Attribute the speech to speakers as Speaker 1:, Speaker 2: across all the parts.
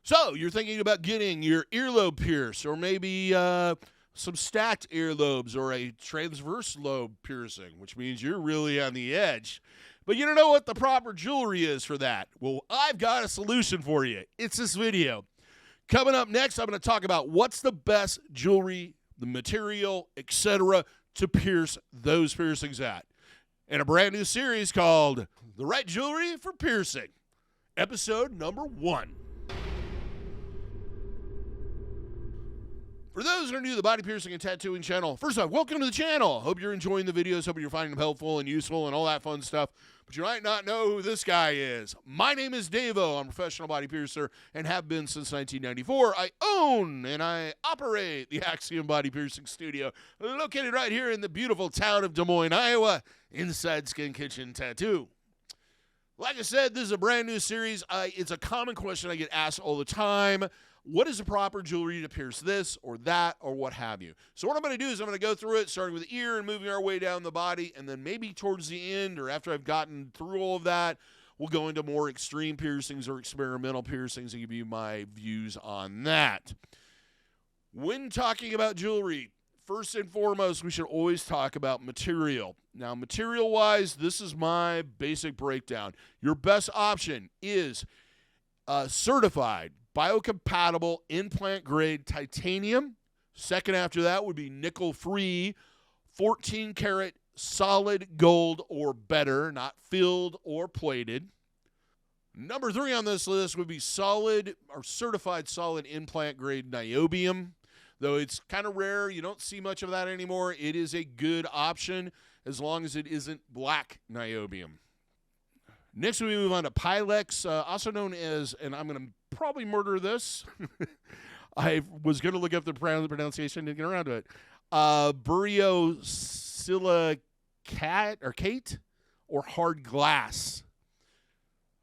Speaker 1: So you're thinking about getting your earlobe pierced, or maybe some stacked earlobes, or a transverse lobe piercing, which means you're really on the edge. But you don't know what the proper jewelry is for that. Well, I've got a solution for you. It's this video. Coming up next, I'm going to talk about what's the best jewelry, the material, etc., to pierce those piercings at, in a brand new series called The Right Jewelry for Piercing, episode number 1. For those who are new to the Body Piercing and Tattooing channel, first off, welcome to the channel. Hope you're enjoying the videos. Hope you're finding them helpful and useful and all that fun stuff. But you might not know who this guy is. My name is DaVo. I'm a professional body piercer and have been since 1994. I own and I operate the Axiom Body Piercing Studio, located right here in the beautiful town of Des Moines, Iowa, inside Skin Kitchen Tattoo. Like I said, this is a brand new series. It's a common question I get asked all the time. What is the proper jewelry to pierce this or that or what have you? So what I'm going to do is I'm going to go through it, starting with the ear and moving our way down the body, and then maybe towards the end or after I've gotten through all of that, we'll go into more extreme piercings or experimental piercings and give you my views on that. When talking about jewelry, first and foremost, we should always talk about material. Now, material-wise, this is my basic breakdown. Your best option is certified, biocompatible, implant-grade titanium. Second after that would be nickel-free, 14-karat solid gold or better, not filled or plated. Number 3 on this list would be solid or certified solid implant-grade niobium. Though it's kind of rare, you don't see much of that anymore. It is a good option as long as it isn't black niobium. Next, we move on to Pylex, also known as, and I'm going to probably murder this. I was going to look up the pronunciation, didn't get around to it. Burriosilicate or hard glass.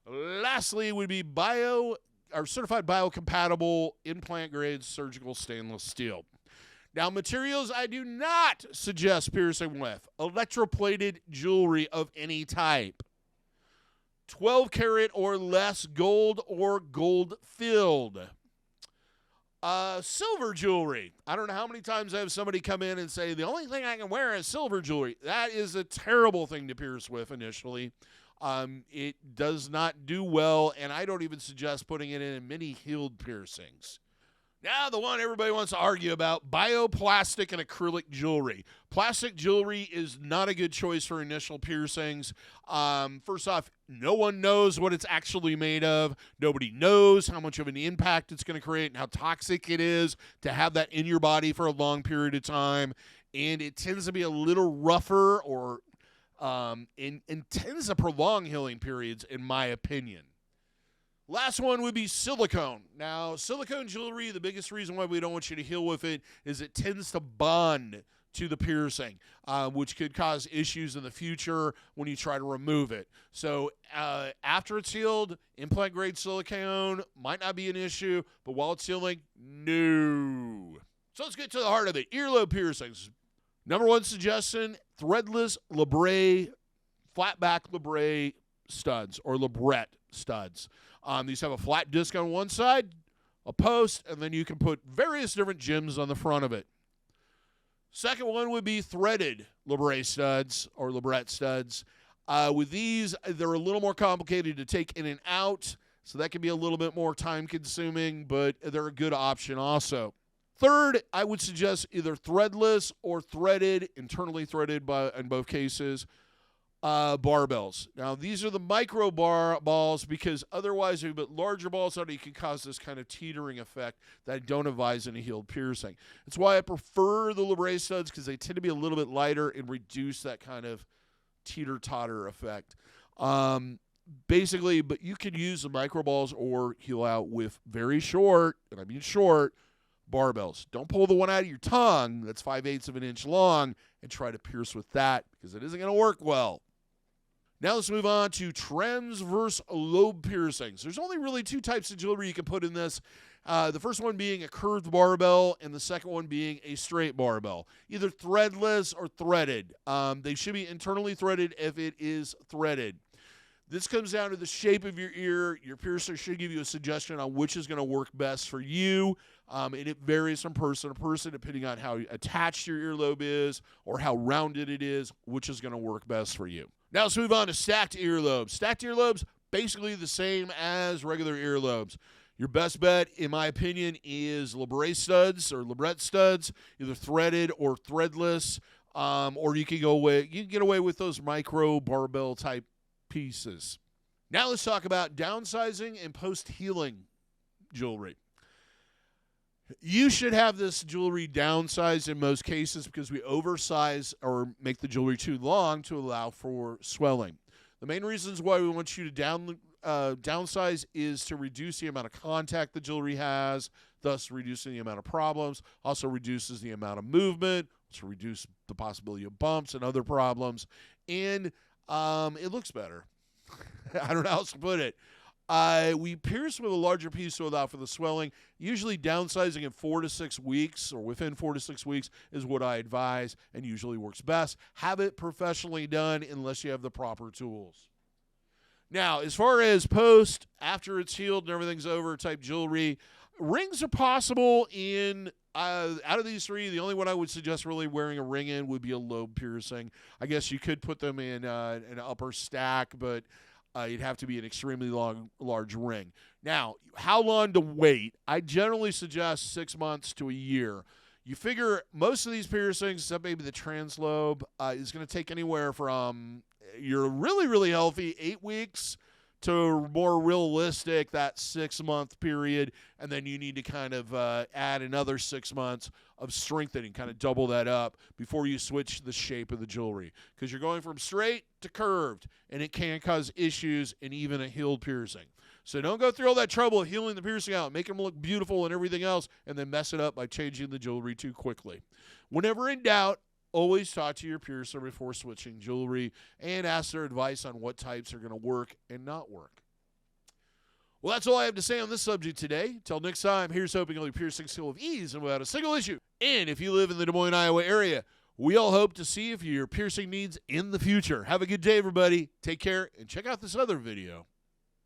Speaker 1: Lastly, would be certified biocompatible implant-grade surgical stainless steel. Now, materials I do not suggest piercing with: electroplated jewelry of any type, 12-karat or less gold or gold-filled, silver jewelry. I don't know how many times I have somebody come in and say, the only thing I can wear is silver jewelry. That is a terrible thing to pierce with initially. It does not do well, and I don't even suggest putting it in many healed piercings. Now, the one everybody wants to argue about, bioplastic and acrylic jewelry. Plastic jewelry is not a good choice for initial piercings. First off, no one knows what it's actually made of. Nobody knows how much of an impact it's going to create and how toxic it is to have that in your body for a long period of time. And it tends to be a little rougher or and tends to prolong healing periods, in my opinion. Last one would be silicone. Now, silicone jewelry, the biggest reason why we don't want you to heal with it is it tends to bond to the piercing, which could cause issues in the future when you try to remove it. So after it's healed, implant-grade silicone might not be an issue, but while it's healing, no. So let's get to the heart of it. Earlobe piercings. Number 1 suggestion, threadless labre, flat-back labre studs or labrette studs. These have a flat disc on one side, a post, and then you can put various different gems on the front of it. Second one would be threaded labre studs or labrette studs. With these, they're a little more complicated to take in and out, so that can be a little bit more time-consuming, but they're a good option also. Third, I would suggest either threadless or threaded, internally threaded in both cases, barbells. Now, these are the micro balls because otherwise, a bit larger balls on it, you can cause this kind of teetering effect that I don't advise in a healed piercing. That's why I prefer the labre studs, because they tend to be a little bit lighter and reduce that kind of teeter-totter effect. Basically, but you can use the micro balls or heal out with very short, and I mean short, barbells. Don't pull the one out of your tongue that's 5/8 of an inch long and try to pierce with that, because it isn't going to work well. Now let's move on to transverse lobe piercings. There's only really 2 types of jewelry you can put in this. The first one being a curved barbell and the second one being a straight barbell, either threadless or threaded. They should be internally threaded if it is threaded. This comes down to the shape of your ear. Your piercer should give you a suggestion on which is going to work best for you. And it varies from person to person depending on how attached your earlobe is or how rounded it is, which is going to work best for you. Now let's move on to stacked earlobes. Stacked earlobes, basically the same as regular earlobes. Your best bet, in my opinion, is labret studs or labret studs, either threaded or threadless, or you can get away with those micro barbell type pieces. Now let's talk about downsizing and post-healing jewelry. You should have this jewelry downsized in most cases because we oversize or make the jewelry too long to allow for swelling. The main reasons why we want you to downsize is to reduce the amount of contact the jewelry has, thus reducing the amount of problems. Also reduces the amount of movement, to reduce the possibility of bumps and other problems. And it looks better. I don't know how else to put it. We pierce with a larger piece to allow for the swelling. Usually downsizing in 4 to 6 weeks or within 4 to 6 weeks is what I advise and usually works best. Have it professionally done unless you have the proper tools. Now, as far as post, after it's healed and everything's over type jewelry, rings are possible in, out of these three, the only one I would suggest really wearing a ring in would be a lobe piercing. I guess you could put them in an upper stack, but you'd have to be an extremely large ring. Now, how long to wait? I generally suggest 6 months to a year. You figure most of these piercings, except maybe the translobe, is going to take anywhere from you're really, really healthy, 8 weeks, to more realistic, that 6-month period, and then you need to kind of add another 6 months of strengthening, kind of double that up before you switch the shape of the jewelry. Because you're going from straight to curved, and it can cause issues in even a healed piercing. So don't go through all that trouble of healing the piercing out, making them look beautiful and everything else, and then mess it up by changing the jewelry too quickly. Whenever in doubt, always talk to your piercer before switching jewelry and ask their advice on what types are going to work and not work. Well, that's all I have to say on this subject today. Till next time, here's hoping you'll piercing skill with ease and without a single issue. And if you live in the Des Moines, Iowa area, we all hope to see you for your piercing needs in the future. Have a good day, everybody. Take care, and check out this other video.